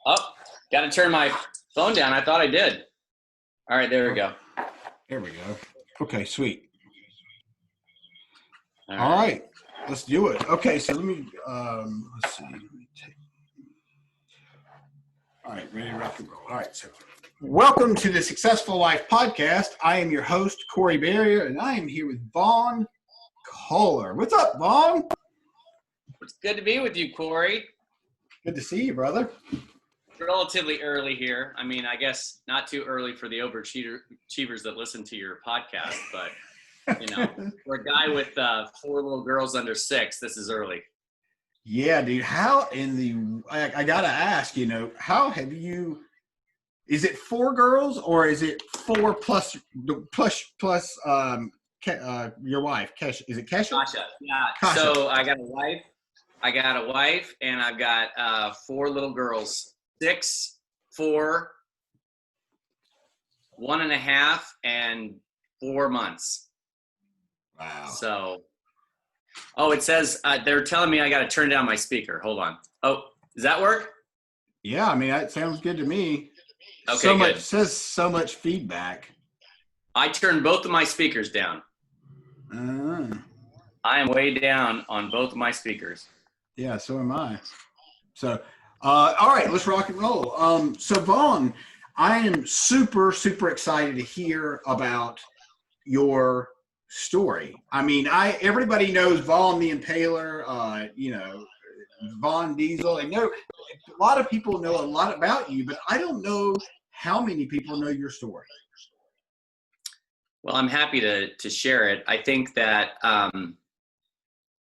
Oh, got to turn my phone down. I thought I did. All right, there we go. There we go. Okay, sweet. All All right. right, let's do it. Okay, so let me, let's see. All right, ready to rock and roll. All right, so welcome to the Successful Life Podcast. I am your host, Corey Barrier, and I am here with Vaughn Kohler. What's up, Vaughn? It's good to be with you, Corey. Good to see you, brother. Relatively early here. I mean, I guess not too early for the overachievers that listen to your podcast, but, for a guy with 4 little girls under 6, this is early. Yeah, dude. How I got to ask, how have you, is it 4 girls or is it 4 plus your wife? Kesha? Is it Kesha? Kasha. Yeah. Kasha. So I got a wife and I've got 4 little girls, 6, 4, 1.5, and 4 months. Wow. So, it says they're telling me I got to turn down my speaker. Hold on. Oh, does that work? Yeah, I mean, that sounds good to me. Okay, good. Says so much feedback. I turned both of my speakers down. I am way down on both of my speakers. Yeah, so am I. So, all right, let's rock and roll. So Vaughn, I am super, super excited to hear about your story. I mean, everybody knows Vaughn the Impaler, Vaughn Diesel. And a lot of people know a lot about you, but I don't know how many people know your story. Well, I'm happy to share it. I think that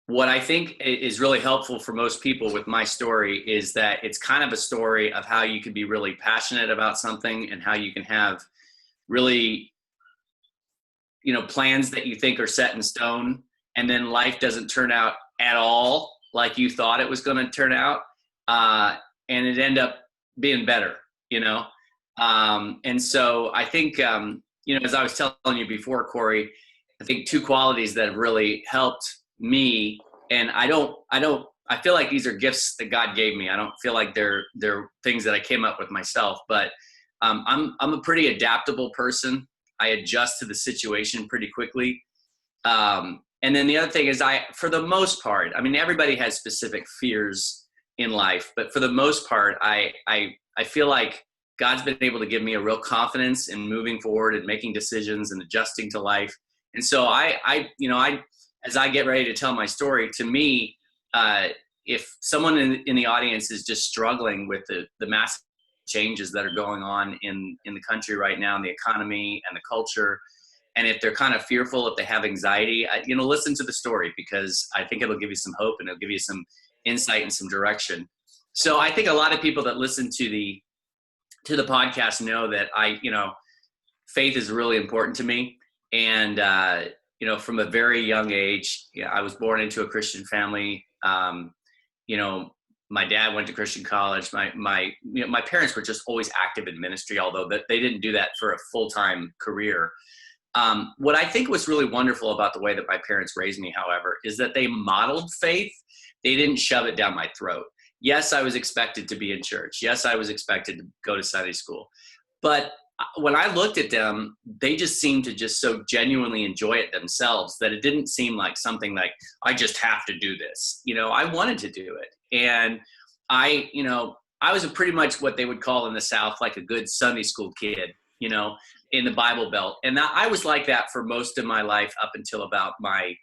what I think is really helpful for most people with my story is that it's kind of a story of how you can be really passionate about something and how you can have really, plans that you think are set in stone, and then life doesn't turn out at all like you thought it was going to turn out, and it end up being better, and so I think, as I was telling you before, Corey, I think 2 qualities that have really helped me, and I feel like these are gifts that God gave me. I don't feel like they're things that I came up with myself, but I'm a pretty adaptable person. I adjust to the situation pretty quickly. And then the other thing is for the most part, I mean, everybody has specific fears in life, but for the most part, I feel like God's been able to give me a real confidence in moving forward and making decisions and adjusting to life. And so as I get ready to tell my story, to me, if someone in the audience is just struggling with the massive changes that are going on in the country right now, in the economy and the culture, and if they're kind of fearful, if they have anxiety, listen to the story, because I think it'll give you some hope and it'll give you some insight and some direction. So I think a lot of people that listen to the podcast know that faith is really important to me. And, from a very young age, I was born into a Christian family. My dad went to Christian college. My parents were just always active in ministry, although they didn't do that for a full-time career. What I think was really wonderful about the way that my parents raised me, however, is that they modeled faith. They didn't shove it down my throat. Yes, I was expected to be in church. Yes, I was expected to go to Sunday school. But when I looked at them, they just seemed to just so genuinely enjoy it themselves that it didn't seem like something like, I just have to do this. I wanted to do it. And I was pretty much what they would call in the South, like a good Sunday school kid, in the Bible Belt. And I was like that for most of my life up until about my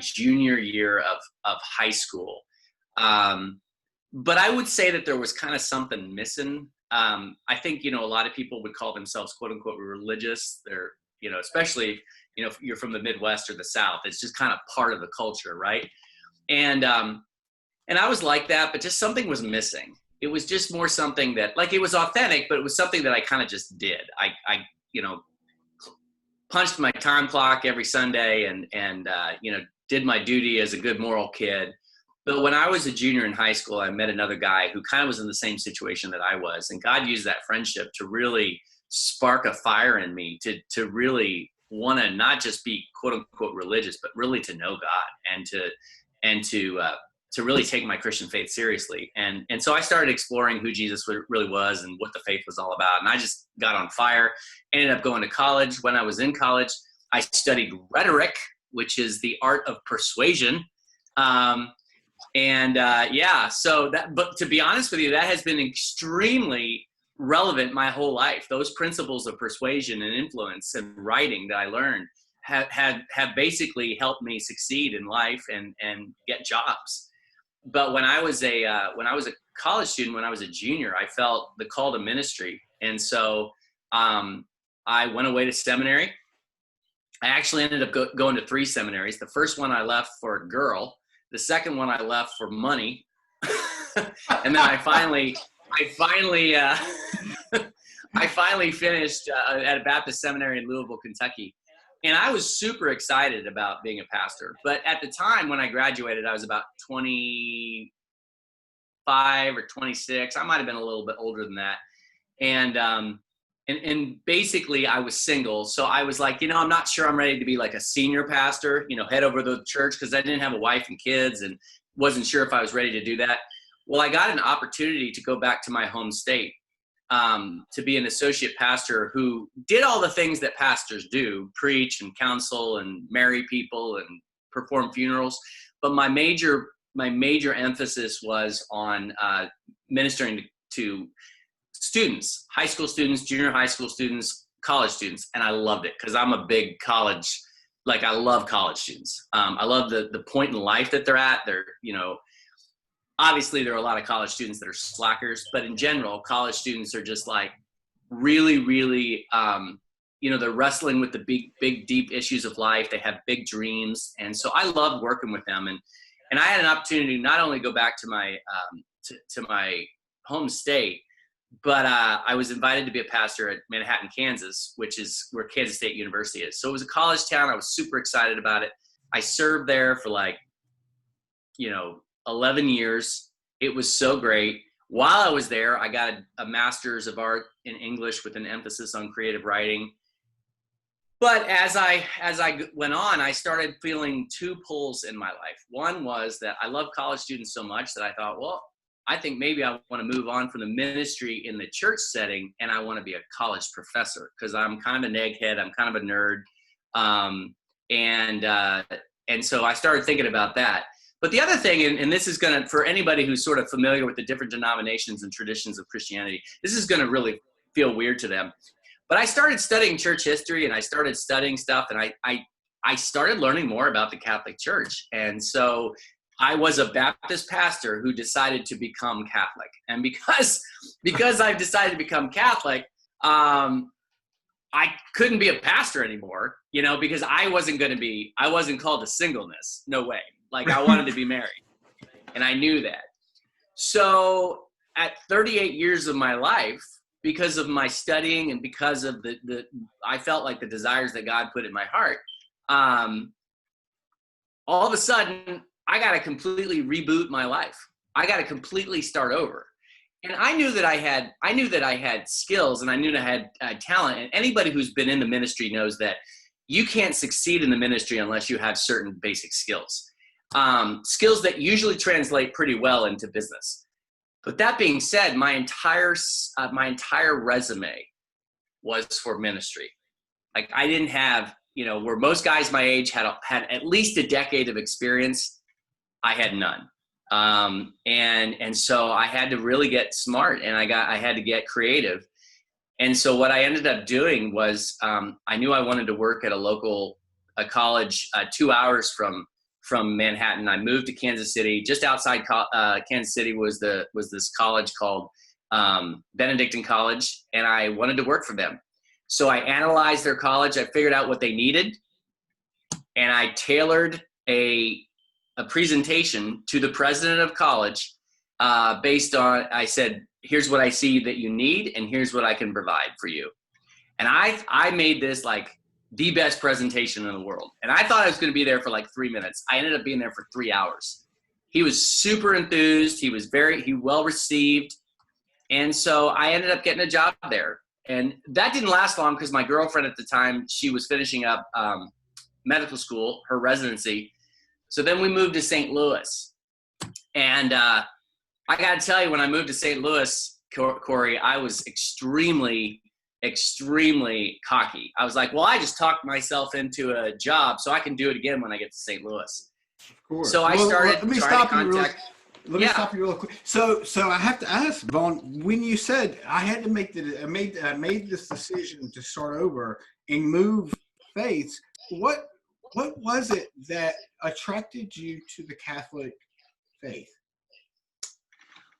junior year of high school. But I would say that there was kind of something missing. I think, a lot of people would call themselves quote unquote religious. They're, especially, if you're from the Midwest or the South, it's just kind of part of the culture. Right. And I was like that, but just something was missing. It was just more something that, like, it was authentic, but it was something that I kind of just did. I punched my time clock every Sunday and did my duty as a good moral kid. But when I was a junior in high school, I met another guy who kind of was in the same situation that I was. And God used that friendship to really spark a fire in me to really want to not just be quote unquote religious, but really to know God and to really take my Christian faith seriously. And so I started exploring who Jesus really was and what the faith was all about. And I just got on fire, ended up going to college. When I was in college, I studied rhetoric, which is the art of persuasion. So but to be honest with you, that has been extremely relevant my whole life. Those principles of persuasion and influence and writing that I learned have basically helped me succeed in life and get jobs. But when I was a college student, when I was a junior, I felt the call to ministry. And so I went away to seminary. I actually ended up going to 3 seminaries. The first one I left for a girl. The second one I left for money. And then I finally finished at a Baptist seminary in Louisville, Kentucky. And I was super excited about being a pastor. But at the time when I graduated, I was about 25 or 26. I might have been a little bit older than that. And basically I was single. So I was like, I'm not sure I'm ready to be like a senior pastor, head over the church, because I didn't have a wife and kids and wasn't sure if I was ready to do that. Well, I got an opportunity to go back to my home state, to be an associate pastor who did all the things that pastors do, preach and counsel and marry people and perform funerals. But my major emphasis was on ministering to students, high school students, junior high school students, college students. And I loved it because I'm a big college, I love college students. I love the point in life that they're at. They're, obviously there are a lot of college students that are slackers, but in general, college students are just like really, really, they're wrestling with the big, deep issues of life. They have big dreams. And so I loved working with them. And I had an opportunity to not only go back to my, to my home state, but I was invited to be a pastor at Manhattan, Kansas, which is where Kansas State University is. So it was a college town. I was super excited about it. I served there for 11 years. It was so great. While I was there, I got a master's of art in English with an emphasis on creative writing. But as I went on, I started feeling 2 pulls in my life. One was that I love college students so much that I thought, well, I think maybe I want to move on from the ministry in the church setting, and I want to be a college professor because I'm kind of an egghead. I'm kind of a nerd. And so I started thinking about that. But the other thing, and this is going to, for anybody who's sort of familiar with the different denominations and traditions of Christianity, this is going to really feel weird to them. But I started studying church history, and I started studying stuff, and I started learning more about the Catholic Church. And so I was a Baptist pastor who decided to become Catholic. And because I've decided to become Catholic, I couldn't be a pastor anymore, because I wasn't called to singleness. No way. I wanted to be married, and I knew that. So at 38 years of my life, because of my studying and because of I felt like the desires that God put in my heart, all of a sudden I got to completely reboot my life. I got to completely start over. And I knew that I had skills, and I knew that I had talent. And anybody who's been in the ministry knows that you can't succeed in the ministry unless you have certain basic skills. Skills that usually translate pretty well into business. But that being said, my entire resume was for ministry. I didn't have, where most guys my age had at least a decade of experience. I had none. And so I had to really get smart, and I had to get creative. And so what I ended up doing was, I knew I wanted to work at a college 2 hours from Manhattan. I moved to Kansas City. Just outside Kansas City was this college called Benedictine College, and I wanted to work for them. So I analyzed their college. I figured out what they needed, and I tailored a presentation to the president of college based on, I said, here's what I see that you need, and here's what I can provide for you. And I made this the best presentation in the world. And I thought I was going to be there for 3 minutes. I ended up being there for 3 hours. He was super enthused. He well received. And so I ended up getting a job there. And that didn't last long because my girlfriend at the time, she was finishing up medical school, her residency. So then we moved to St. Louis. And I got to tell you, when I moved to St. Louis, Corey, I was extremely cocky. I was like, well, I just talked myself into a job, so I can do it again when I get to St. Louis. Of course. So I started let me trying stop to contact. Let me stop you real quick. So I have to ask, Vaughn, when you said I had to I made this decision to start over and move faiths, what was it that attracted you to the Catholic faith?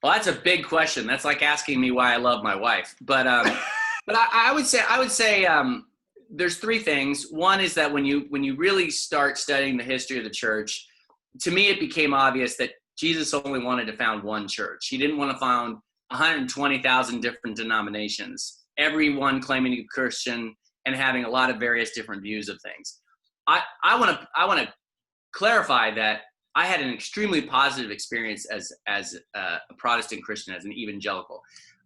Well, that's a big question. That's like asking me why I love my wife. But I would say there's three things. One is that when you really start studying the history of the church, to me it became obvious that Jesus only wanted to found one church. He didn't want to found 120,000 different denominations, everyone claiming to be Christian and having a lot of various different views of things. I want to clarify that I had an extremely positive experience as a Protestant Christian, as an evangelical.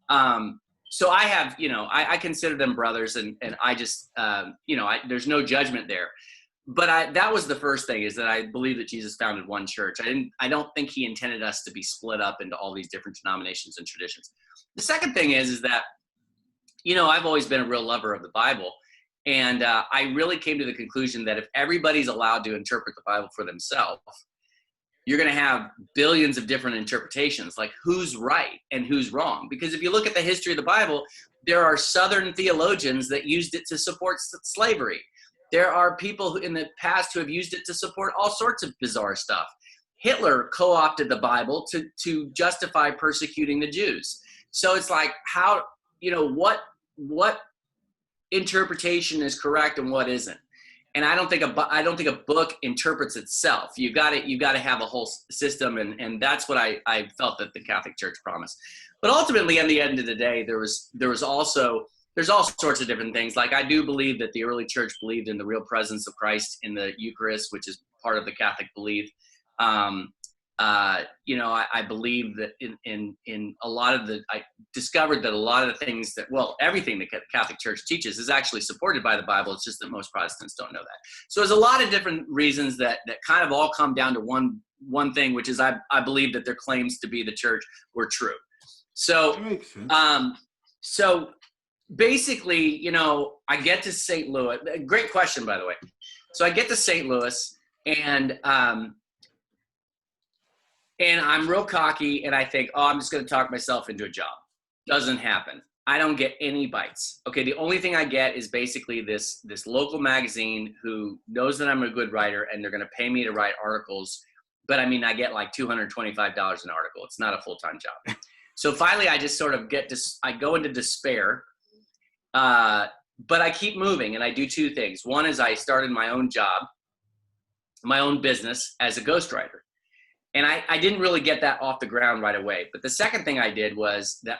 So I have, I consider them brothers, and I just, there's no judgment there. But that was the first thing, is that I believe that Jesus founded one church. I don't think he intended us to be split up into all these different denominations and traditions. The second thing is that, I've always been a real lover of the Bible. And I really came to the conclusion that if everybody's allowed to interpret the Bible for themselves, you're going to have billions of different interpretations, like who's right and who's wrong. Because if you look at the history of the Bible, there are Southern theologians that used it to support slavery. There are people in the past who have used it to support all sorts of bizarre stuff. Hitler co-opted the Bible to justify persecuting the Jews. So it's like, how, what interpretation is correct and what isn't? And I don't think a book interprets itself. You got to have a whole system, and that's what I felt that the Catholic Church promised. But ultimately, at the end of the day, there's all sorts of different things. Like, I do believe that the early church believed in the real presence of Christ in the Eucharist, which is part of the Catholic belief. I believe that in a lot of I discovered that a lot of the things everything the Catholic Church teaches is actually supported by the Bible. It's just that most Protestants don't know that. So there's a lot of different reasons that kind of all come down to one thing, which is I believe that their claims to be the church were true. So, That makes sense. So basically, I get to St. Louis. Great question, by the way. So I get to St. Louis, and I'm real cocky, and I think, I'm just going to talk myself into a job. Doesn't happen. I don't get any bites. Okay, the only thing I get is basically this local magazine who knows that I'm a good writer, and they're going to pay me to write articles. But I get like $225 an article. It's not a full-time job. So finally, I just sort of I go into despair. But I keep moving, and I do two things. One is I started my own job, my own business as a ghostwriter. And I didn't really get that off the ground right away. But the second thing I did was that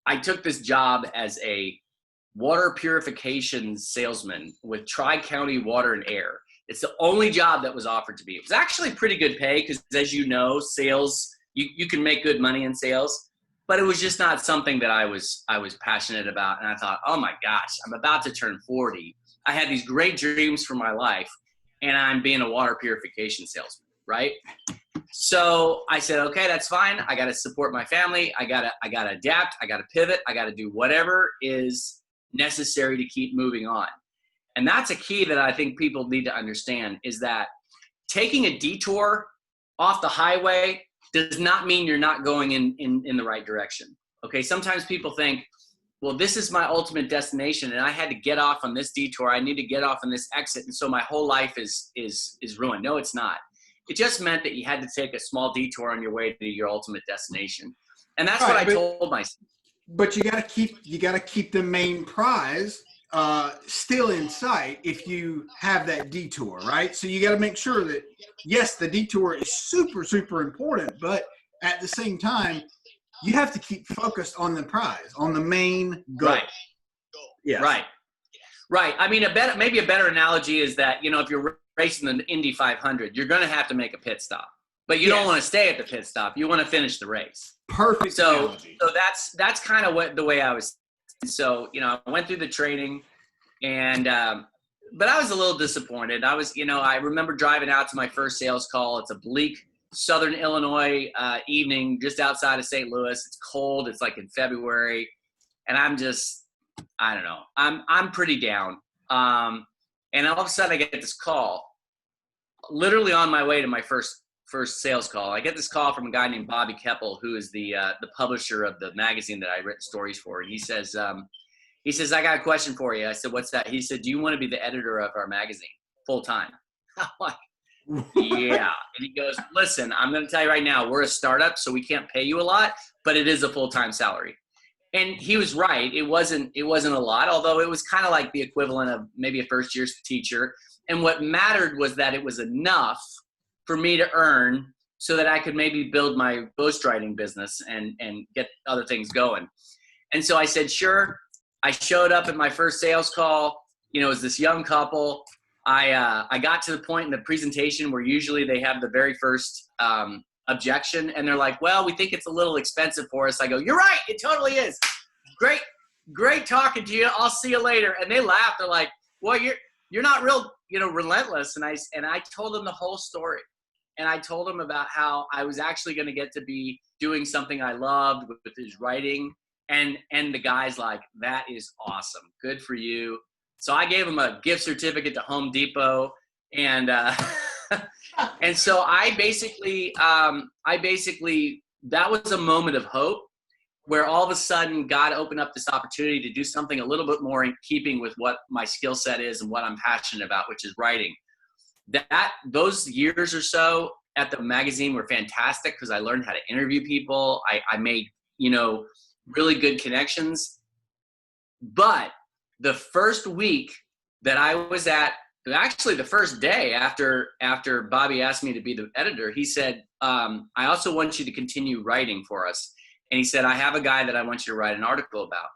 I took this job as a water purification salesman with Tri-County Water and Air. It's the only job that was offered to me. It was actually pretty good pay because, as you know, sales, you can make good money in sales. But it was just not something that I was passionate about. And I thought, oh my gosh, I'm about to turn 40. I had these great dreams for my life, and I'm being a water purification salesman, right? So I said, okay, that's fine. I got to support my family. I got to adapt. I got to pivot. I got to do whatever is necessary to keep moving on. And that's a key that I think people need to understand, is that taking a detour off the highway does not mean you're not going in the right direction. Okay. Sometimes people think, well, this is my ultimate destination, and I had to get off on this detour. I need to get off on this exit. And so my whole life is ruined. No, it's not. It just meant that you had to take a small detour on your way to your ultimate destination. And that's what I told myself. But you got to keep the main prize still in sight if you have that detour, right? So you got to make sure that, yes, the detour is super, super important, but at the same time, you have to keep focused on the prize, on the main goal. Right. Yes. Right. Maybe a better analogy is that, if you're racing the Indy 500, you're going to have to make a pit stop, but you don't want to stay at the pit stop. You want to finish the race. Perfect. So that's kind of the way I was. So, I went through the training, and, but I was a little disappointed. I remember driving out to my first sales call. It's a bleak Southern Illinois evening just outside of St. Louis. It's cold. It's like in February. And I'm just, I don't know. I'm pretty down. And all of a sudden I get this call, literally on my way to my first sales call. I get this call from a guy named Bobby Keppel, who is the publisher of the magazine that I written stories for. And he says, I got a question for you. I said, what's that? He said, do you want to be the editor of our magazine full time? I'm like, yeah. And he goes, listen, I'm going to tell you right now, we're a startup, so we can't pay you a lot, but it is a full-time salary. And he was right. It wasn't a lot, although it was kind of like the equivalent of maybe a first year teacher. And what mattered was that it was enough for me to earn so that I could maybe build my ghostwriting business and get other things going. And so I said, sure. I showed up at my first sales call. You know, it was this young couple. I got to the point in the presentation where usually they have the very first objection, and they're like, well, we think it's a little expensive for us. I go, you're right, it totally is. Great talking to you. I'll see you later. And they laugh. They're like, well, you're not real, relentless. And I told them the whole story. And I told them about how I was actually going to get to be doing something I loved with his writing. And the guy's like, that is awesome. Good for you. So I gave him a gift certificate to Home Depot, and and so I basically that was a moment of hope where all of a sudden God opened up this opportunity to do something a little bit more in keeping with what my skill set is and what I'm passionate about, which is writing. Those years or so at the magazine were fantastic because I learned how to interview people. I made, really good connections. But the first week that I was actually the first day after Bobby asked me to be the editor, he said, I also want you to continue writing for us. And he said, I have a guy that I want you to write an article about.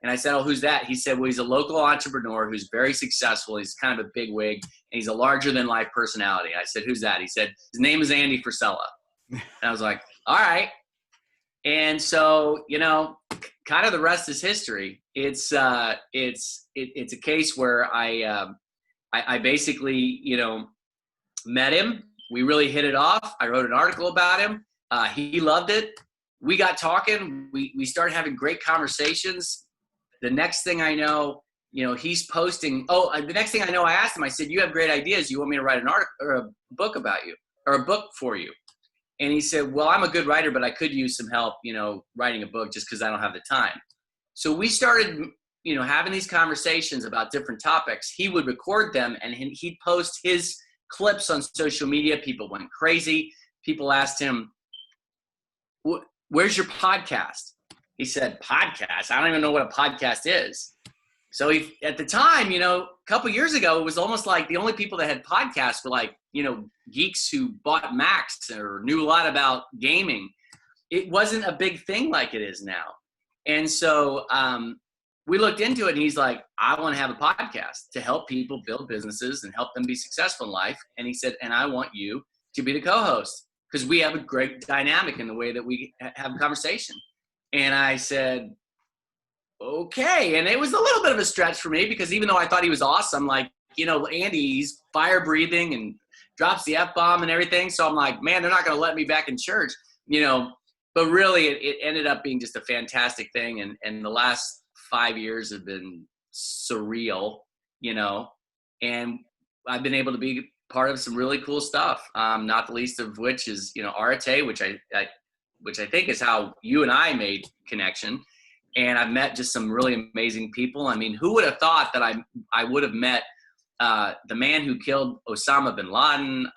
And I said, oh, who's that? He said, well, he's a local entrepreneur who's very successful. He's kind of a big wig, and he's a larger than life personality. I said, who's that? He said, his name is Andy Frisella. And I was like, all right. And so, kind of the rest is history. It's a case where I basically, met him. We really hit it off. I wrote an article about him. He loved it. We got talking. We started having great conversations. The next thing I know, he's posting. Oh, the next thing I know, I asked him, I said, you have great ideas. You want me to write an article or a book about you or a book for you? And he said, well, I'm a good writer, but I could use some help, writing a book just because I don't have the time. So we started, having these conversations about different topics. He would record them and he'd post his clips on social media. People went crazy. People asked him, where's your podcast? He said, podcast? I don't even know what a podcast is. So at the time, a couple years ago, it was almost like the only people that had podcasts were like, geeks who bought Macs or knew a lot about gaming. It wasn't a big thing like it is now. And so we looked into it, and he's like, I want to have a podcast to help people build businesses and help them be successful in life. And he said, and I want you to be the co-host because we have a great dynamic in the way that we have a conversation. And I said, okay. And it was a little bit of a stretch for me because even though I thought he was awesome, like, Andy, he's fire breathing and drops the F-bomb and everything. So I'm like, man, they're not going to let me back in church, but really it ended up being just a fantastic thing. And the last 5 years have been surreal, and I've been able to be part of some really cool stuff. Not the least of which is, Arate, which I think is how you and I made connection. And I've met just some really amazing people. I mean, who would have thought that I would have met the man who killed Osama bin Laden?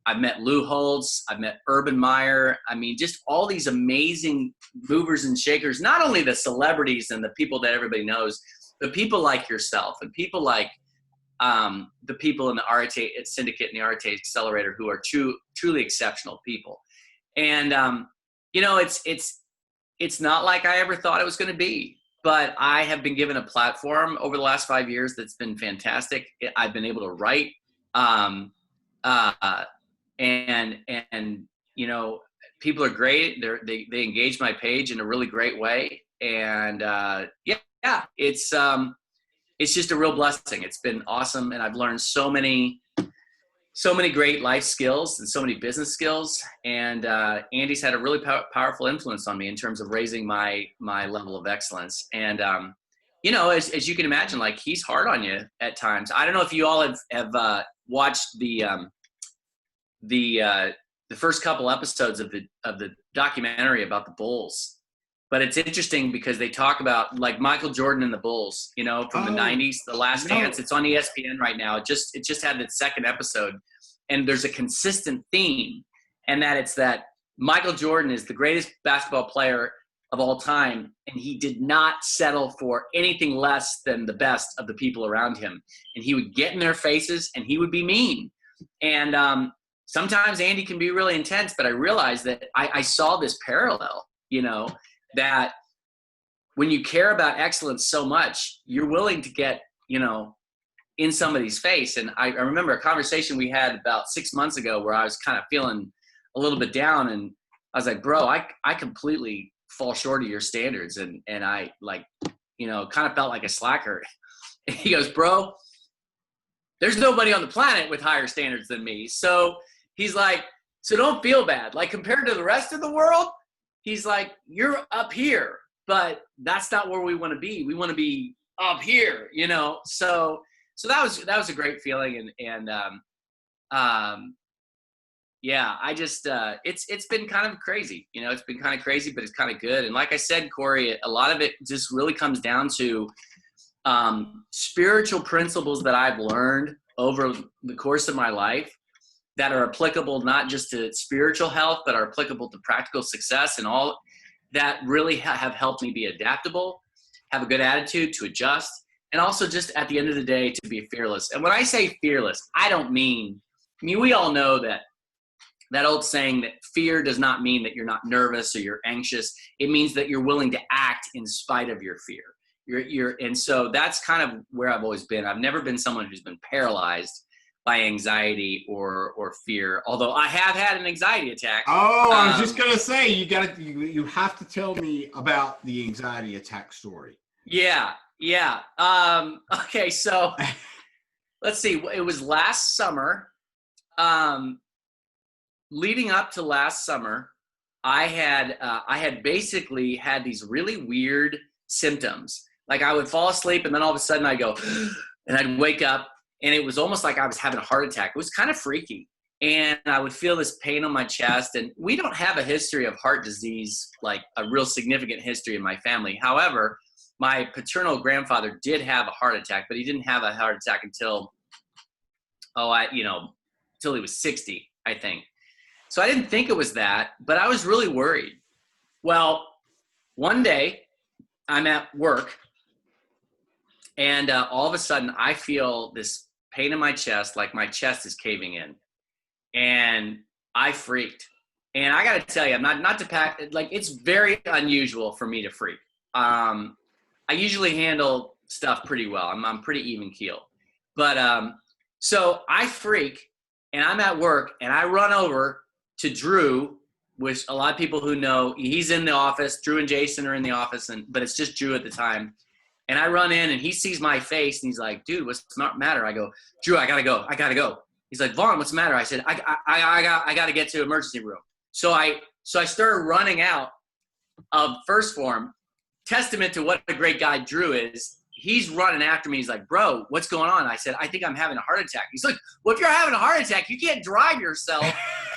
I've met Lou Holtz. I've met Urban Meyer. I mean, just all these amazing movers and shakers, not only the celebrities and the people that everybody knows, but people like yourself and people like the people in the Arate Syndicate and the Arate Accelerator who are truly exceptional people. And, it's not like I ever thought it was going to be, but I have been given a platform over the last 5 years that's been fantastic. I've been able to write, and people are great. They engage my page in a really great way. And, it's just a real blessing. It's been awesome. And I've learned so many so many great life skills and so many business skills. And Andy's had a really powerful influence on me in terms of raising my level of excellence. And, you know, as you can imagine, like, he's hard on you at times. I don't know if you all have watched the first couple episodes of the documentary about the Bulls. But it's interesting because they talk about, like, Michael Jordan and the Bulls, you know, from the 90s, The Last Dance. It's on ESPN right now. It just had its second episode. And there's a consistent theme, and that it's that Michael Jordan is the greatest basketball player of all time, and he did not settle for anything less than the best of the people around him. And he would get in their faces, and he would be mean. And sometimes Andy can be really intense, but I realized that I saw this parallel, you know, that when you care about excellence so much, you're willing to get, you know, in somebody's face. And I remember a conversation we had about 6 months ago where I was kind of feeling a little bit down, and I was like, bro, I completely fall short of your standards. And I, like, you know, kind of felt like a slacker. And he goes, bro, there's nobody on the planet with higher standards than me. So he's like, so don't feel bad. Like, compared to the rest of the world, he's like, you're up here, but that's not where we want to be. We want to be up here, you know? So that was a great feeling. And yeah, I just, it's been kind of crazy, you know, it's been kind of crazy, but it's kind of good. And like I said, Corey, a lot of it just really comes down to spiritual principles that I've learned over the course of my life that are applicable not just to spiritual health, but are applicable to practical success, and all that really have helped me be adaptable, have a good attitude, to adjust, and also just at the end of the day to be fearless. And when I say fearless, I mean, we all know that old saying that fear does not mean that you're not nervous or you're anxious. It means that you're willing to act in spite of your fear. And so that's kind of where I've always been. I've never been someone who's been paralyzed by anxiety or fear, although I have had an anxiety attack. Oh, I was just gonna say, you have to tell me about the anxiety attack story. Yeah. Okay, so let's see. It was last summer. Leading up to last summer, I had basically had these really weird symptoms. Like, I would fall asleep, and then all of a sudden I'd go, and I'd wake up, and it was almost like I was having a heart attack. It was kind of freaky. And I would feel this pain on my chest. And we don't have a history of heart disease, like a real significant history in my family. However, my paternal grandfather did have a heart attack, but he didn't have a heart attack until he was 60, I think. So I didn't think it was that, but I was really worried. Well, one day I'm at work, and all of a sudden I feel this pain in my chest, like my chest is caving in, and I freaked. And I got to tell you, I'm not to pack, like, it's very unusual for me to freak. I usually handle stuff pretty well. I'm pretty even keel. But so I freak, and I'm at work, and I run over to Drew, which a lot of people who know, he's in the office. Drew and Jason are in the office, but it's just Drew at the time. And I run in, and he sees my face, and he's like, dude, what's the matter? I go, Drew, I gotta go. He's like, Vaughn, what's the matter? I said, I gotta get to emergency room. So I started running out of First Form. Testament to what a great guy Drew is. He's running after me. He's like, bro, what's going on? I said, I think I'm having a heart attack. He's like, well, if you're having a heart attack, you can't drive yourself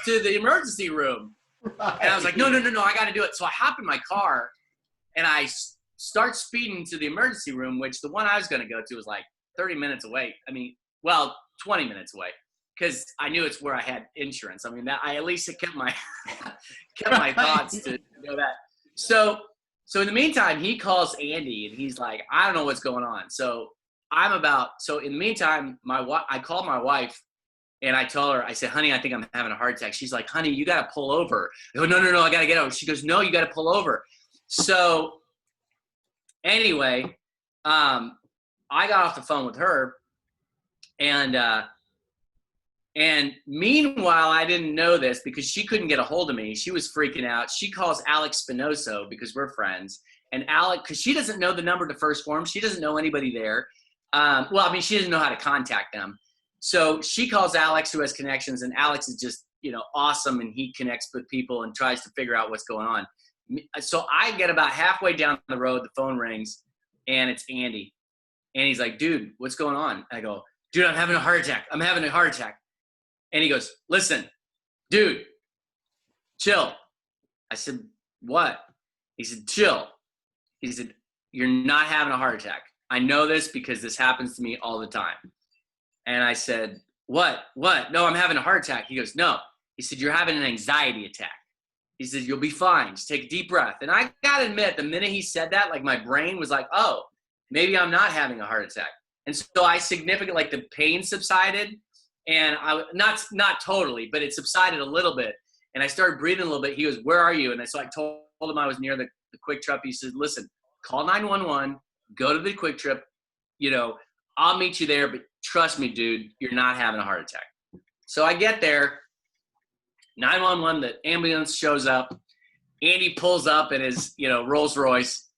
to the emergency room. Right. And I was like, no, I got to do it. So I hop in my car, and I start speeding to the emergency room, which the one I was going to go to was like 30 minutes away. 20 minutes away, because I knew it's where I had insurance. I mean, that I at least kept my thoughts to know that. So in the meantime, he calls Andy, and he's like, I don't know what's going on. So in the meantime, I called my wife, and I told her, I said, honey, I think I'm having a heart attack. She's like, honey, you got to pull over. I go, no, I got to get over. She goes, no, you got to pull over. So anyway, I got off the phone with her, and meanwhile, I didn't know this because she couldn't get a hold of me. She was freaking out. She calls Alex Spinoso because we're friends. And Alex, because she doesn't know the number to First Form. She doesn't know anybody there. She doesn't know how to contact them. So she calls Alex, who has connections, and Alex is just, awesome, and he connects with people and tries to figure out what's going on. So I get about halfway down the road, the phone rings, and it's Andy. And he's like, dude, what's going on? I go, dude, I'm having a heart attack. I'm having a heart attack. And he goes, listen, dude, chill. I said, what? He said, chill. He said, you're not having a heart attack. I know this because this happens to me all the time. And I said, what? No, I'm having a heart attack. He goes, no. He said, you're having an anxiety attack. He said, you'll be fine. Just take a deep breath. And I got to admit, the minute he said that, like my brain was like, oh, maybe I'm not having a heart attack. And so I significantly, like the pain subsided, and I not totally, but it subsided a little bit. And I started breathing a little bit. He goes, where are you? And so I told him I was near the Quick Trip. He said, listen, call 911, go to the Quick Trip. I'll meet you there, but trust me, dude, you're not having a heart attack. So I get there, 911, the ambulance shows up. Andy pulls up in his, Rolls Royce,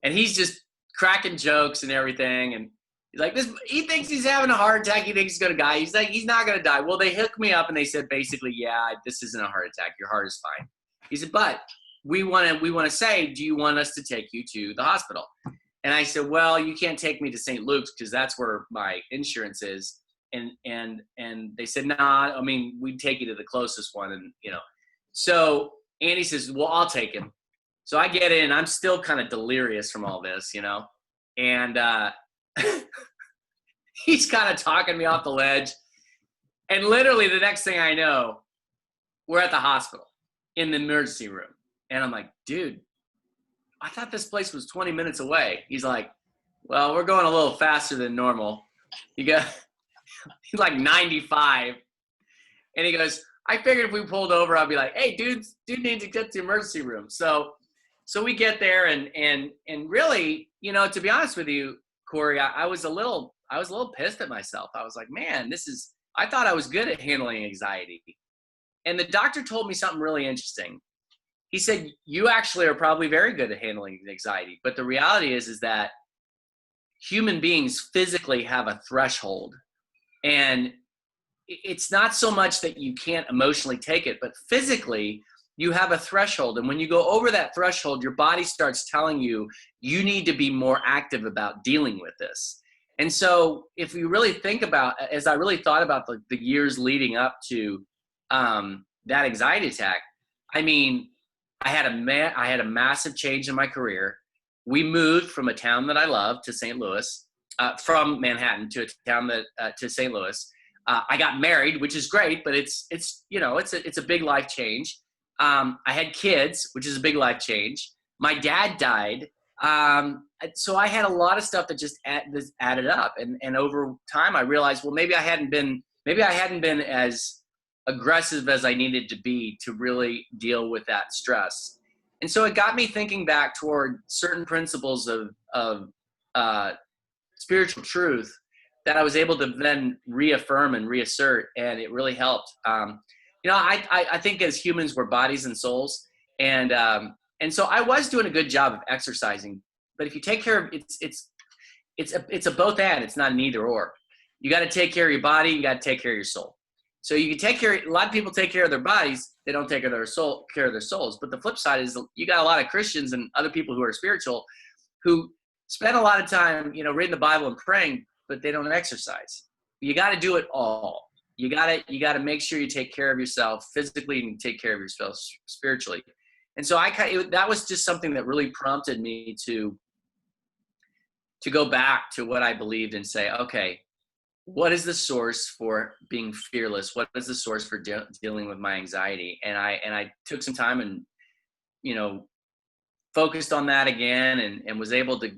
and he's just cracking jokes and everything. And he's like, he thinks he's having a heart attack. He thinks he's going to die. He's like, he's not going to die. Well, they hooked me up and they said, basically, yeah, this isn't a heart attack. Your heart is fine. He said, but we want to say, do you want us to take you to the hospital? And I said, well, you can't take me to St. Luke's because that's where my insurance is. And they said, nah, I mean, we'd take you to the closest one. And, so Andy says, well, I'll take him. So I get in, I'm still kind of delirious from all this, and he's kind of talking me off the ledge. And literally the next thing I know, we're at the hospital in the emergency room. And I'm like, dude, I thought this place was 20 minutes away. He's like, well, we're going a little faster than normal. He's like 95. And he goes, I figured if we pulled over, I'd be like, hey, dude needs to get to the emergency room. So we get there and really, to be honest with you, Corey, I was a little pissed at myself. I was like, man, I thought I was good at handling anxiety. And the doctor told me something really interesting. He said, you actually are probably very good at handling anxiety. But the reality is that human beings physically have a threshold. And it's not so much that you can't emotionally take it, but physically you have a threshold. And when you go over that threshold, your body starts telling you, you need to be more active about dealing with this. And so if you really think about, as I really thought about the years leading up to that anxiety attack, I mean, I had a massive change in my career. We moved from a town that I love to St. Louis, from Manhattan to a town to St. Louis. I got married, which is great, but it's a big life change. I had kids, which is a big life change. My dad died. So I had a lot of stuff that just added up. And over time I realized, well, maybe I hadn't been as aggressive as I needed to be to really deal with that stress. And so it got me thinking back toward certain principles of spiritual truth that I was able to then reaffirm and reassert, and it really helped. I think as humans we're bodies and souls, and so I was doing a good job of exercising. But if you take care of it's a both and. It's not an either or. You got to take care of your body. You got to take care of your soul. So you can take care. A lot of people take care of their bodies. They don't take care of their souls. But the flip side is you got a lot of Christians and other people who are spiritual who spend a lot of time, reading the Bible and praying, but they don't exercise. You got to do it all. You got to make sure you take care of yourself physically and take care of yourself spiritually. And so that was just something that really prompted me to go back to what I believed and say, okay, what is the source for being fearless? What is the source for dealing with my anxiety? And I took some time and, focused on that again and was able to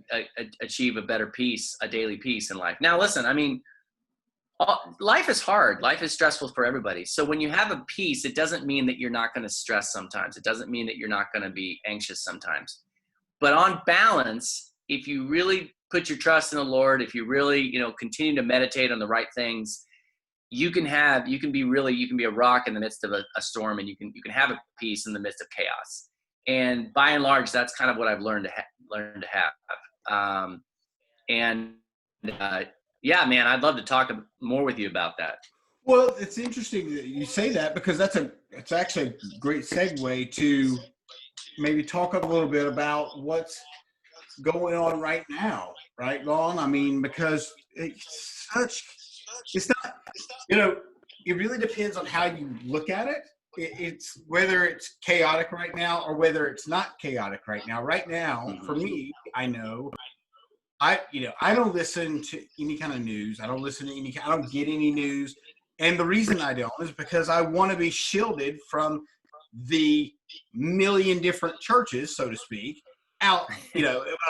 achieve a better peace, a daily peace in life. Now, listen, I mean, life is hard. Life is stressful for everybody. So when you have a peace, it doesn't mean that you're not going to stress sometimes. It doesn't mean that you're not going to be anxious sometimes. But on balance, if you really put your trust in the Lord, if you really, continue to meditate on the right things, you can be a rock in the midst of a storm, and you can have a peace in the midst of chaos. And by and large, that's kind of what I've learned to have. Yeah, man, I'd love to talk more with you about that. Well, it's interesting that you say that because it's actually a great segue to maybe talk a little bit about what's going on right now, right, Vaughn? I mean, because it's not, it really depends on how you look at it. It's whether it's chaotic right now or whether it's not chaotic right now. Right now, for Mm-hmm. me, I know I don't listen to any kind of news. I don't listen to I don't get any news. And the reason I don't is because I want to be shielded from the million different churches, so to speak, out,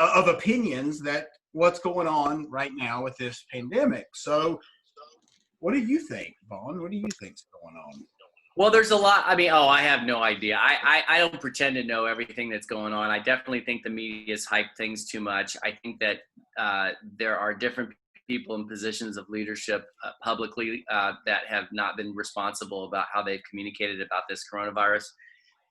of opinions that what's going on right now with this pandemic. So what do you think, Vaughn? What do you think's going on? Well, there's a lot. I mean, I have no idea. I don't pretend to know everything that's going on. I definitely think the media's hyped things too much. I think that there are different people in positions of leadership publicly that have not been responsible about how they've communicated about this coronavirus.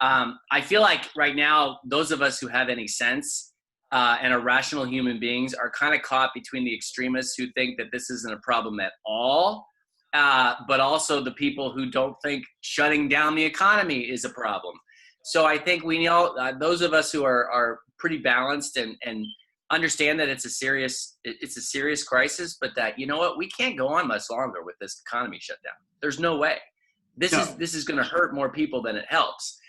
I feel like right now, those of us who have any sense and are rational human beings are kind of caught between the extremists who think that this isn't a problem at all, but also the people who don't think shutting down the economy is a problem. So I think we know those of us who are pretty balanced and understand that it's a serious crisis, but that, you know what, we can't go on much longer with this economy shut down. There's no way. This is going to hurt more people than it helps.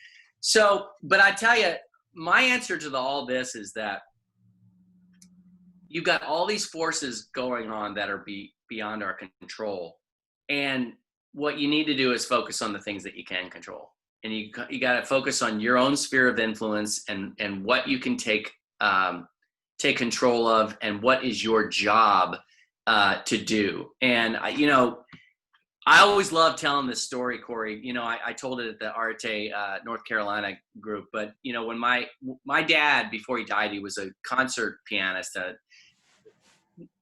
So, but I tell you, my answer to all this is that you've got all these forces going on that are beyond our control. And what you need to do is focus on the things that you can control. And you got to focus on your own sphere of influence and what you can take control of and what is your job to do. And, I always love telling this story, Corey. I told it at the Arte, North Carolina group, but, when my dad, before he died, he was a concert pianist.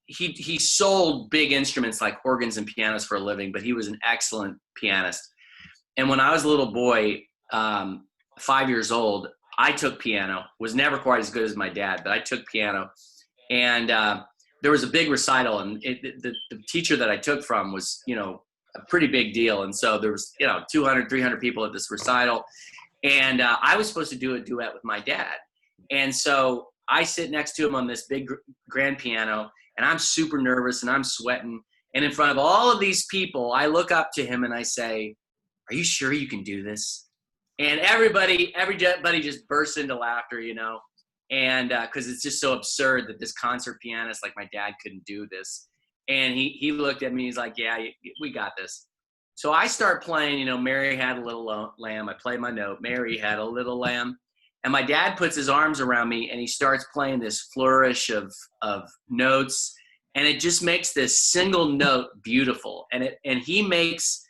He sold big instruments like organs and pianos for a living, but he was an excellent pianist. And when I was a little boy, 5 years old, I took piano. Was never quite as good as my dad, but I took piano. And there was a big recital, and the teacher that I took from was, a pretty big deal. And so there was, 200, 300 people at this recital. And I was supposed to do a duet with my dad. And so I sit next to him on this big grand piano, and I'm super nervous and I'm sweating. And in front of all of these people, I look up to him and I say, "Are you sure you can do this?" And everybody just bursts into laughter, and because it's just so absurd that this concert pianist like my dad couldn't do this. And he looked at me, he's like, "Yeah, we got this." So I start playing, Mary Had a Little Lamb. I play my note, Mary Had a Little Lamb. And my dad puts his arms around me and he starts playing this flourish of notes. And it just makes this single note beautiful. And he makes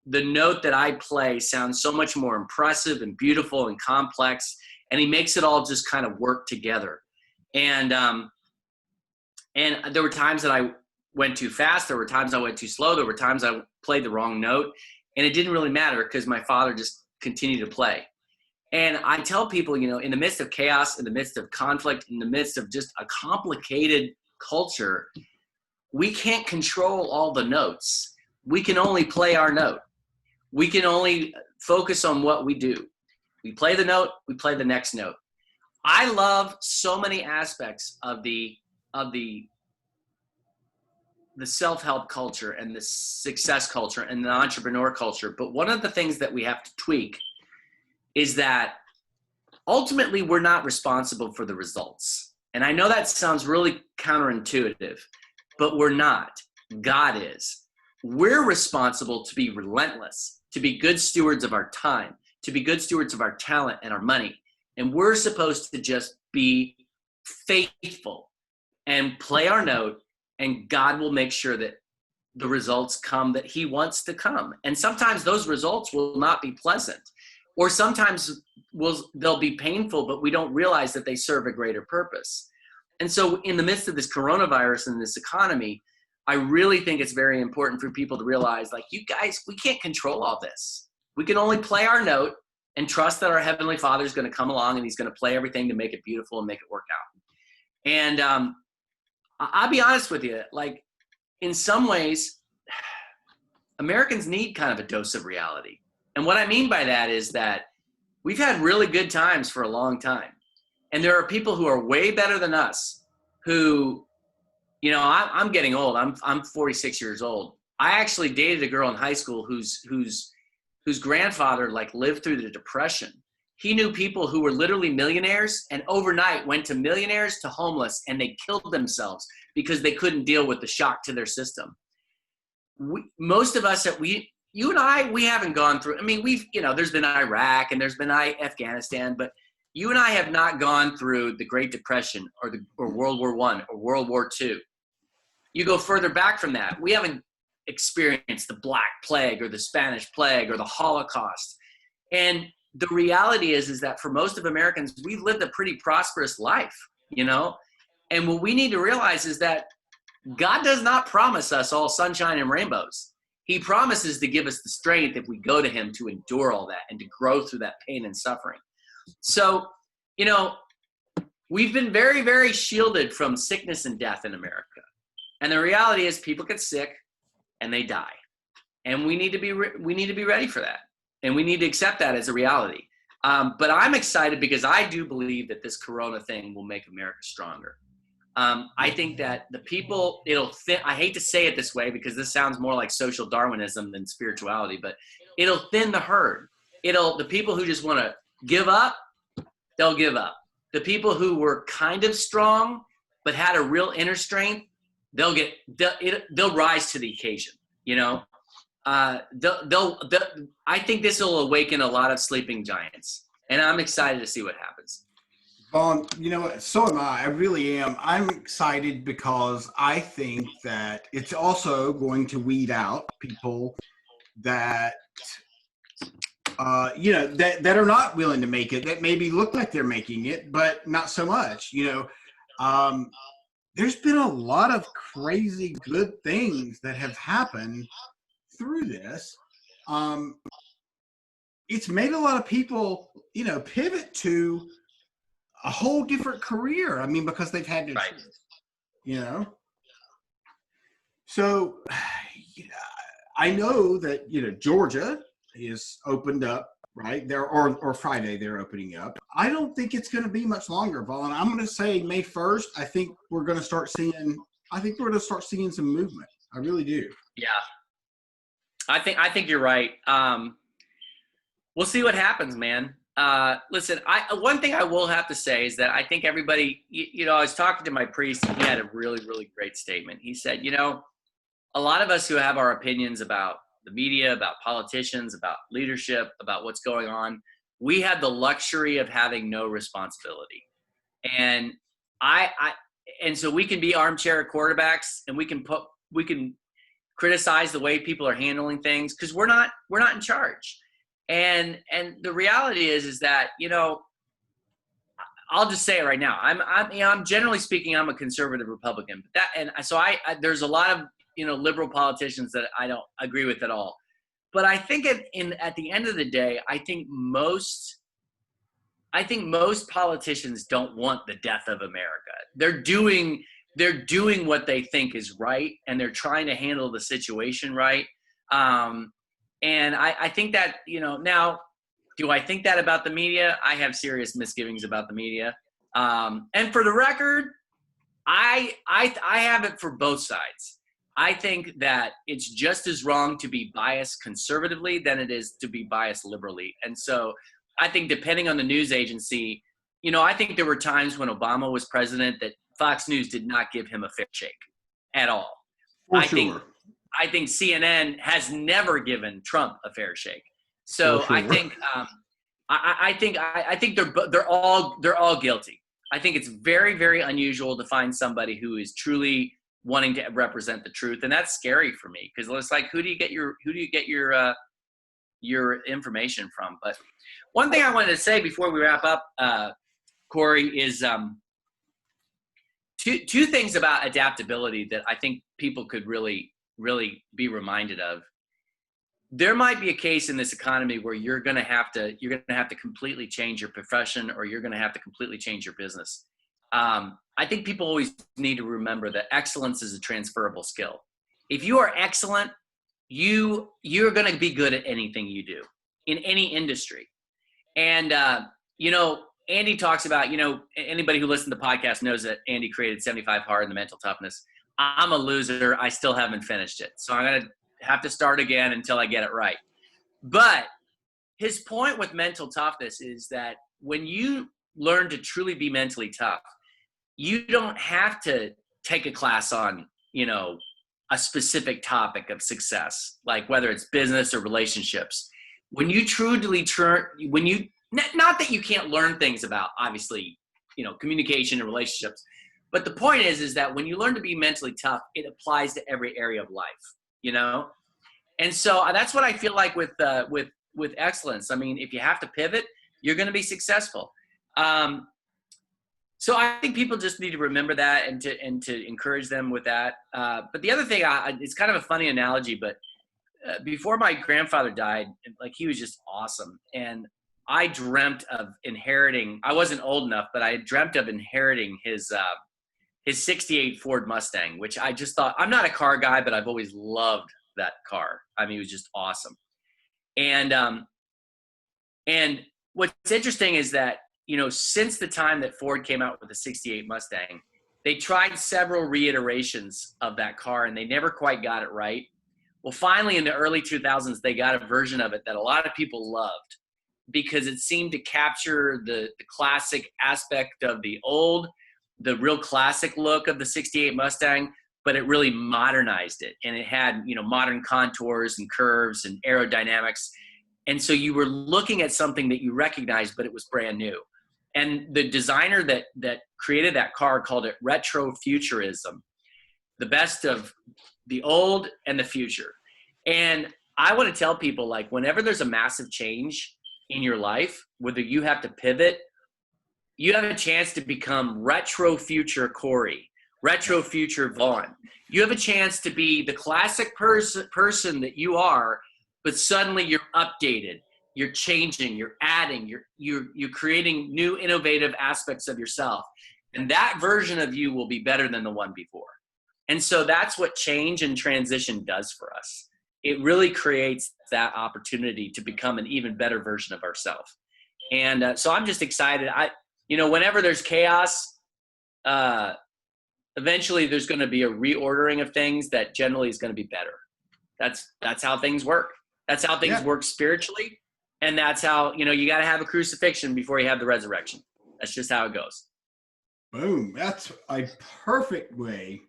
the note that I play sound so much more impressive and beautiful and complex. And he makes it all just kind of work together. And there were times that I went too fast. There were times I went too slow. There were times I played the wrong note. And it didn't really matter because my father just continued to play. And I tell people, in the midst of chaos, in the midst of conflict, in the midst of just a complicated culture, we can't control all the notes. We can only play our note. We can only focus on what we do. We play the note, we play the next note. I love so many aspects of the self-help culture and the success culture and the entrepreneur culture. But one of the things that we have to tweak is that ultimately we're not responsible for the results. And I know that sounds really counterintuitive, but we're not. God is. We're responsible to be relentless, to be good stewards of our time, to be good stewards of our talent and our money. And we're supposed to just be faithful and play our note, and God will make sure that the results come that he wants to come. And sometimes those results will not be pleasant, or sometimes they'll be painful, but we don't realize that they serve a greater purpose. And so in the midst of this coronavirus and this economy, I really think it's very important for people to realize, like, you guys, we can't control all this. We can only play our note and trust that our Heavenly Father is going to come along and he's going to play everything to make it beautiful and make it work out. And I'll be honest with you, like, in some ways, Americans need kind of a dose of reality. And what I mean by that is that we've had really good times for a long time. And there are people who are way better than us who, you know, I'm getting old. I'm 46 years old. I actually dated a girl in high school whose grandfather like lived through the Depression. He knew people who were literally millionaires and overnight went to millionaires to homeless, and they killed themselves because they couldn't deal with the shock to their system. Most of us you and I, we haven't gone through, I mean, we've, you know, there's been Iraq and there's been Afghanistan, but you and I have not gone through the Great Depression or World War I or World War II. You go further back from that, we haven't experienced the Black Plague or the Spanish Plague or the Holocaust. And the reality is that for most of Americans, we've lived a pretty prosperous life, you know? And what we need to realize is that God does not promise us all sunshine and rainbows. He promises to give us the strength if we go to him to endure all that and to grow through that pain and suffering. So, you know, we've been very, very shielded from sickness and death in America. And the reality is people get sick and they die. And we need to be ready for that. And we need to accept that as a reality. But I'm excited because I do believe that this Corona thing will make America stronger. I think that the people, I hate to say it this way because this sounds more like social Darwinism than spirituality, but it'll thin the herd. The people who just want to give up, they'll give up. The people who were kind of strong but had a real inner strength, they'll rise to the occasion. You know, I think this will awaken a lot of sleeping giants, and I'm excited to see what happens. Vaughn, you know what? So am I. I really am. I'm excited because I think that it's also going to weed out people that, you know, that are not willing to make it, that maybe look like they're making it, but not so much. You know, there's been a lot of crazy good things that have happened through this. It's made a lot of people, you know, pivot to a whole different career. I mean, because they've had to, right. You know. So, I know that, you know, Georgia is opened up, right there, or Friday they're opening up. I don't think it's going to be much longer, Vaughn. I'm going to say May 1st. I think we're going to start seeing. I think we're going to start seeing some movement. I really do. Yeah, I think you're right. We'll see what happens, man. Listen, one thing I will have to say is that I think everybody, you know, I was talking to my priest, and he had a really, really great statement. He said, you know, a lot of us who have our opinions about the media, about politicians, about leadership, about what's going on, we have the luxury of having no responsibility. And and so we can be armchair quarterbacks, and we can criticize the way people are handling things because we're not in charge. And the reality is that, you know, I'll just say it right now. I'm generally speaking, I'm a conservative Republican, but so there's a lot of, you know, liberal politicians that I don't agree with at all. But I think at the end of the day, I think most politicians don't want the death of America. They're doing what they think is right, and they're trying to handle the situation right. And I think that, you know, now, do I think that about the media? I have serious misgivings about the media. And for the record, I have it for both sides. I think that it's just as wrong to be biased conservatively than it is to be biased liberally. And so I think depending on the news agency, you know, I think there were times when Obama was president that Fox News did not give him a fair shake at all. For sure. I think CNN has never given Trump a fair shake. So sure. I think they're all guilty. I think it's very, very unusual to find somebody who is truly wanting to represent the truth, and that's scary for me because it's like, who do you get your information from? But one thing I wanted to say before we wrap up, Corey, is two things about adaptability that I think people could really be reminded of. There might be a case in this economy where you're going to have to completely change your profession, or you're going to have to completely change your business. I think people always need to remember that excellence is a transferable skill. If you are excellent, you're going to be good at anything you do in any industry. And, Andy talks about, anybody who listens to the podcast knows that Andy created 75 Hard and the mental toughness. I'm a loser. I still haven't finished it. So I'm going to have to start again until I get it right. But his point with mental toughness is that when you learn to truly be mentally tough, you don't have to take a class on, a specific topic of success, like whether it's business or relationships. When you truly not that you can't learn things about, obviously, communication and relationships, but the point is that when you learn to be mentally tough, it applies to every area of life, And so that's what I feel like with excellence. I mean, if you have to pivot, you're going to be successful. So I think people just need to remember that and to encourage them with that. But the other thing, it's kind of a funny analogy, but before my grandfather died, like he was just awesome. And I dreamt of inheriting, I wasn't old enough, but I dreamt of inheriting his 68 Ford Mustang, which I just thought, I'm not a car guy, but I've always loved that car. I mean, it was just awesome. And what's interesting is that, since the time that Ford came out with the 68 Mustang, they tried several reiterations of that car and they never quite got it right. Well, finally in the early 2000s, they got a version of it that a lot of people loved because it seemed to capture the classic aspect of the real classic look of the 68 Mustang, but it really modernized it. And it had, modern contours and curves and aerodynamics. And so you were looking at something that you recognized, but it was brand new. And the designer that created that car called it retrofuturism, the best of the old and the future. And I want to tell people, like, whenever there's a massive change in your life, whether you have to pivot, you have a chance to become retro future Corey, retro future Vaughn. You have a chance to be the classic person that you are, but suddenly you're updated. You're changing, you're adding, you're creating new innovative aspects of yourself. And that version of you will be better than the one before. And so that's what change and transition does for us. It really creates that opportunity to become an even better version of ourselves. And so I'm just excited. Whenever there's chaos, eventually there's going to be a reordering of things that generally is going to be better. That's how things work. That's how things work spiritually. And that's how, you got to have a crucifixion before you have the resurrection. That's just how it goes. Boom. That's a perfect way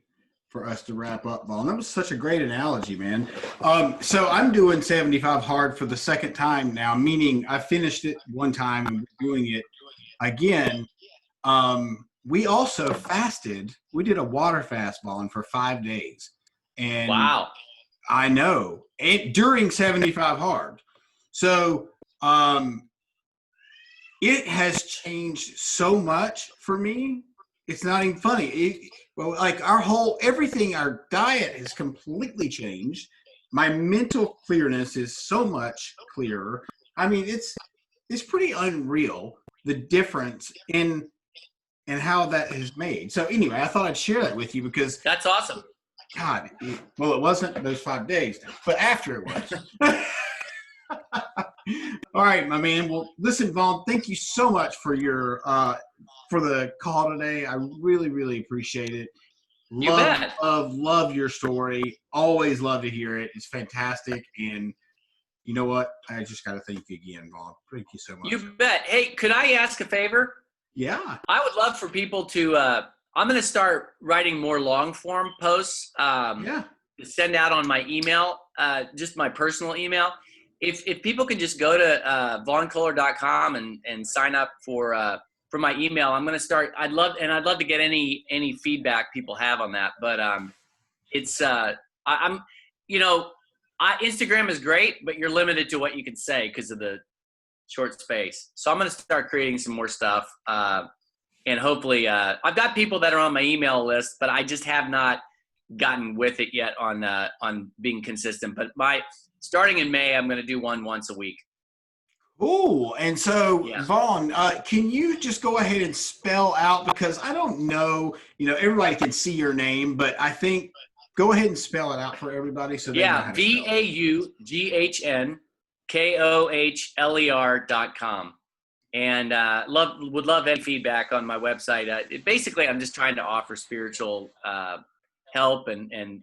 for us to wrap up, Vaughn. That was such a great analogy, man. So I'm doing 75 Hard for the second time now, meaning I finished it one time and we're doing it again. We also fasted. We did a water fast, Vaughn, for 5 days. And wow. I know. During 75 Hard. So it has changed so much for me. It's not even funny. Our diet has completely changed. My mental clearness is so much clearer. I mean, it's pretty unreal, the difference in how that has made. So anyway, I thought I'd share that with you because that's awesome. God, it wasn't those 5 days, but after it was. All right, my man. Well, listen, Vaughn, thank you so much for your for the call today. I really, really appreciate it. Love your story. Always love to hear it. It's fantastic. And you know what? I just got to thank you again, Vaughn. Thank you so much. You bet. Hey, could I ask a favor? Yeah. I would love for people to I'm going to start writing more long form posts to send out on my email, just my personal email. If people can just go to vaughnkohler.com and sign up for my email, I'm going to start. I'd love to get any feedback people have on that. But Instagram is great, but you're limited to what you can say because of the short space. So I'm going to start creating some more stuff. And hopefully I've got people that are on my email list, but I just have not gotten with it yet on being consistent. But starting in May, I'm going to do one once a week. Oh, and so Vaughn, can you just go ahead and spell out, because I don't know, everybody can see your name, but I think go ahead and spell it out for everybody so they know how to spell it. VAUGHNKOHLER.com. And would love any feedback on my website. Basically, I'm just trying to offer spiritual help and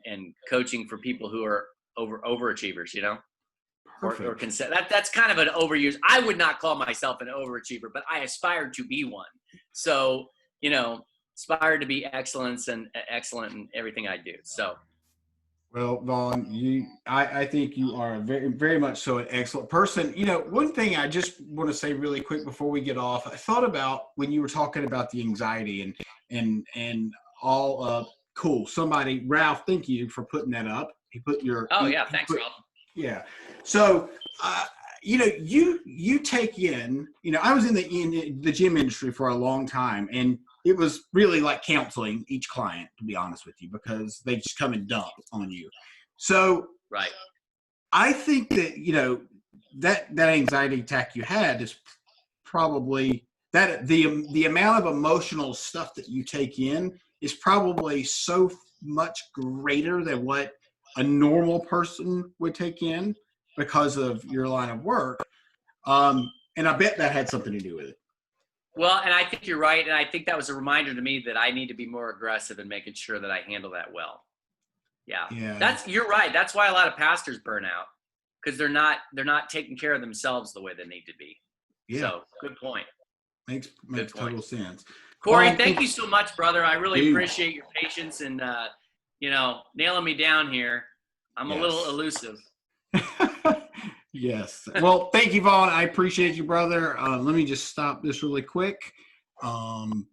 coaching for people who are overachievers, you know, or that's kind of an overuse. I would not call myself an overachiever, but I aspire to be one. So, you know, aspire to be excellent in everything I do. So. Well, Vaughn, I think you are very, very much so an excellent person. You know, one thing I just want to say really quick before we get off, I thought about when you were talking about the anxiety and all cool. Ralph, thank you for putting that up. He put your thanks, Ralph. Yeah. So you know, you take in, you know, I was in the gym industry for a long time, and it was really like counseling each client, to be honest with you, because they just come and dump on you. So right. I think that, you know, that anxiety attack you had is probably that the amount of emotional stuff that you take in is probably so much greater than what a normal person would take in because of your line of work. And I bet that had something to do with it. Well, and I think you're right. And I think that was a reminder to me that I need to be more aggressive in making sure that I handle that well. Yeah. You're right. That's why a lot of pastors burn out, because they're not taking care of themselves the way they need to be. Yeah. So good point. Makes total sense. Corey, thank you so much, brother. I really appreciate your patience and, you know, nailing me down here. I'm a little elusive. Yes. Well, thank you, Vaughn. I appreciate you, brother. Let me just stop this really quick. Boom.